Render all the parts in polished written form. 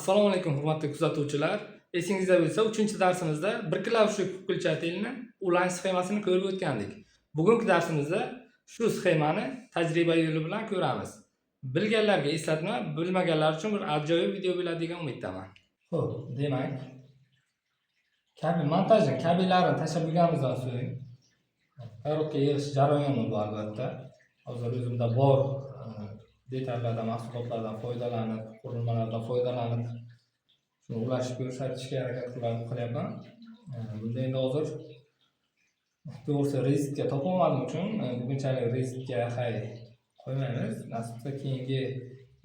Assalomu alaykum hurmatli kuzatuvchilar. Esingizda bo'lsa 3-darsimizda bir klavish pulchatilni ulanish sxemasini ko'rib o'tgandik. Bugungi darsimizda shu sxemani tajriba yo'li bilan ko'ramiz. Bilganlarga eslatma, bilmaganlar uchun bir ajoyib video bo'ladi degan umiddaman. Xo'p, demak, kabel montajning kabellarini tashlab bo'lganimizdan so'ng korobka yig'ish jarayoni bu albatta. Hozir o'zimda bor detallardan, mahsulotlardan foydalanib, qurilmalardan foydalanib shuni ulashib ko'rsatishga harakat qilyapman. Bunda endi hozir to'g'risi riskga topolmadim uchun bugunchalik riskga qo'ymaymiz. Nasib bo'lsa keyingi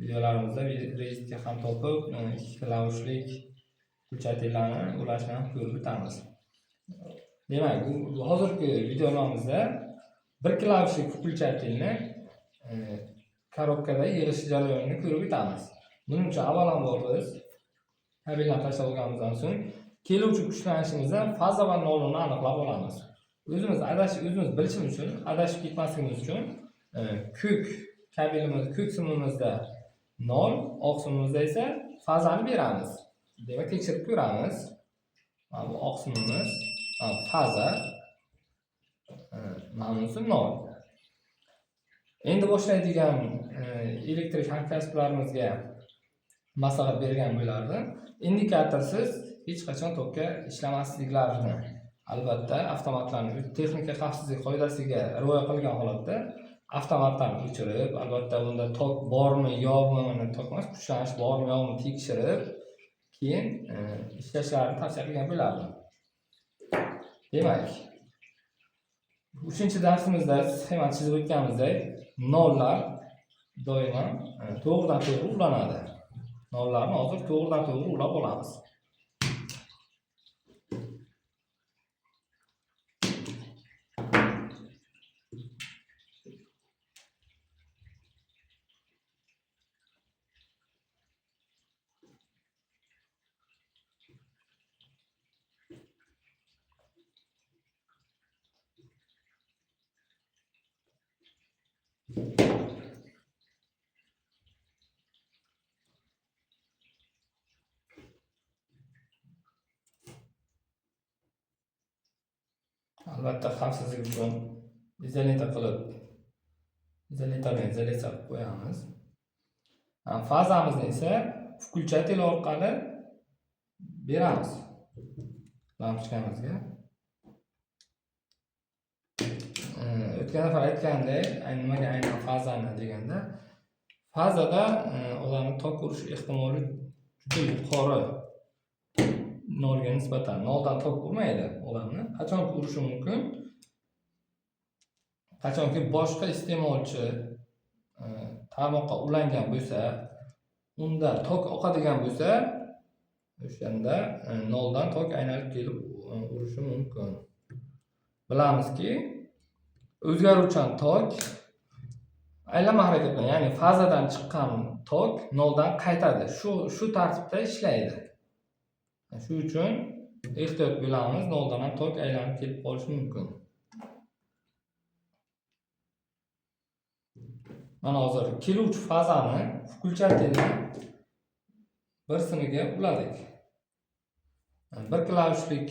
videolarimizda riskga ham topib, 2 klavishlik pulchatillarni ulashni ham ko'rib o'tamiz. Demak, bu hozirgi videomizda 1 klavishlik pulchatilni korobkada yig'ish jarayonini ko'rib o'tamiz. Buning uchun avvalambor biz kabellarni tashlab olganimizdan so'ng keluvchi kuchlanishimizda faza va nolni aniqlab olamiz. O'zimiz bilishimiz uchun, adashib ketmasligimiz uchun ko'k ko'k simimizda 0, oq simimizda esa fazani beramiz. Demak, tekshirib ko'ramiz. Mana bu oq simimiz, faza, mana bunisi 0. Endi boshlaydigan elektrik hamkasblarimizga maslahat bergan bo'lardim. Indikatorsiz hech qachon tokka ishlamasliklarini, albatta avtomatlarning texnika xavfsizlik qoidasiga rioya qilgan holatda avtomatlarni o'chirib, albatta bunda tok bormi, yo'qmi, tokmas kuchlanish bormi, yo'qmi tekshirib, keyin ishlashlarini tavsiya qilgan bo'lardim. Demak, 3-darsimizda sxema chizib o'tganimizdek, nollar doimo to'g'ridan-to'g'ri ulanadi. Nollarni hozir to'g'ridan-to'g'ri ulab olamiz. Albatta xavfsizlik uchun izolyatsiya qilib qo'yamiz. Fazamizni esa включатель orqali beramiz lampochkamizga. O'tgan safar aytgandek, nimaga aynan fazani deganda, fazada odamning tok urish ehtimoli juda yuqori. Nolga nisbatan 0 dan tok urmaydi odamni. Qachon urishi mumkin? Qachonki boshqa iste'molchi tarmoqqa ulangan bo'lsa, unda tok oqadigan bo'lsa, o'shanda 0 dan tok aylanib kelib urishi mumkin. Bilamizki, o'zgaruvchan tok aylanma harakat bilan, ya'ni fazadan chiqqan tok 0 dan qaytadi. Shu tartibda ishlaydi. Shu uchun ehtiyot bo'lamiz, 0 dan ham tok aylanib kelib qolishi mumkin. Mana hozir keluvchi fazani включателni bir simiga uladik. 1 klavishlik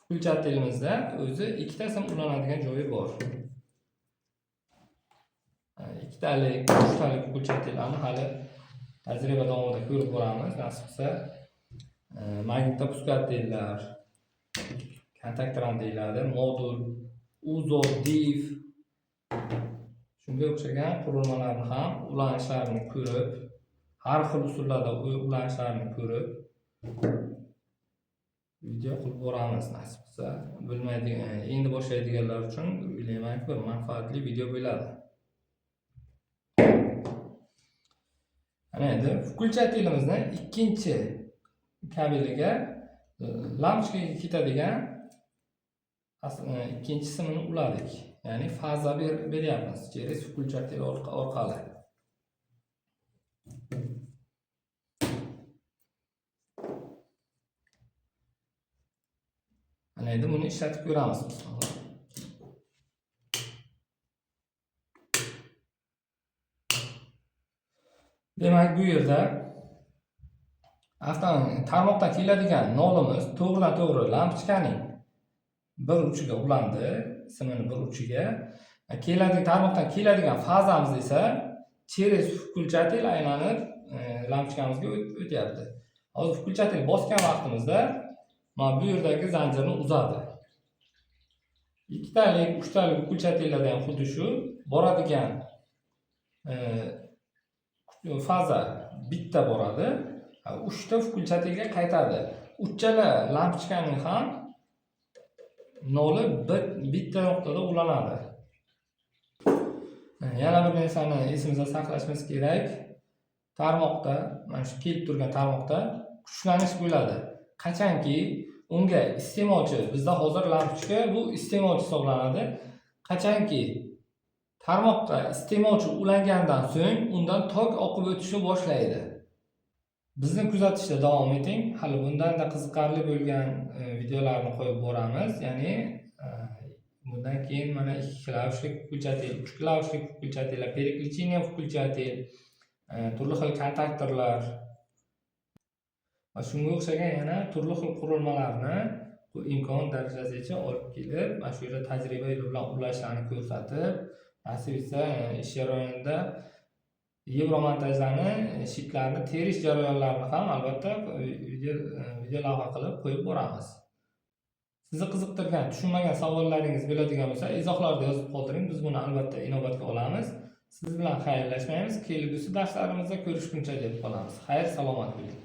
включателimizda o'zi 2 ta sim ulanadigan joyi bor. 2 talik, 3 talik включателlarni hali tajriba davomida ko'rib boramiz. Nasib bo'lsa magnitopускatellar, kontaktron deyiladi, modul, uzo, div, shunga o'xshagan qurilmalarni ham ulanishlarini ko'rib, har xil usullarda ulanishlarini ko'rib, video qilib boramiz. Nasib bo'lsa, bilmaydigan, endi boshlaydiganlar uchun o'ylaymanki bir manfaatli video bo'ladi. Ana endi включателimizni ikkinchi kabeliga lampochkaga ketadigan ikkinchi simini uladik. Ya'ni faza beryapmiz через включатель orqali. Ana endi buni ishlatib ko'ramiz. Demak, bu yerda tarmoqdan keladigan nolimiz to'g'ridan-to'g'ri lampochkaning bir uchiga ulandi, simini bir uchiga. Tarmoqdan keladigan fazamiz esa через включатель aylanib lampochkamizga o'tyapti. Hozir включатель bosgan vaqtimizda mana bu yerdagi zanjirni uzadi. Ikkitalik, uchtalik включательlarda ham xuddi shu boradigan faza bitta boradi. Uchta включательga qaytadi. Uchala lampochkaning ham noli bitta nuqtada ulanadi. Yana bir narsani esimizda saqlashimiz kerak. Tarmoqda, mana shu kelib turgan tarmoqda kuchlanish bo'ladi. Qachonki unga iste'molchi, bizda hozir lampochka bu iste'molchi hisoblanadi. Qachonki tarmoqqa iste'molchi ulangandan so'ng undan tok oqib o'tishni boshlaydi. Bizni kuzatishda davom eting. Hali bundan-da qiziqarli bo'lgan videolarni qo'yib boramiz. Ya'ni bundan keyin mana 2 klavishli включатель, 3 klavishli включатель, переключение включатель, turli xil kontaktorlar va shunga o'xshagan yana turli xil qurilmalarni imkon darajasigacha olib kelib, mana shu yerda tajriba bilan ulashlarni ko'rsatib, nasib etsa ish jarayonida yevromontajlarni, shitlarni terish jarayonlarini ham albatta video lavha qilib qo'yib boramiz. Sizni qiziqtirgan, tushunmagan savollaringiz bo'ladigan bo'lsa, izohlarda yozib qoldiring. Biz buni albatta inobatga olamiz. Siz bilan xayrlashmaymiz. Kelgusi darslarimizda ko'rishguncha deb qolamiz. Xayr, salomat bo'ling.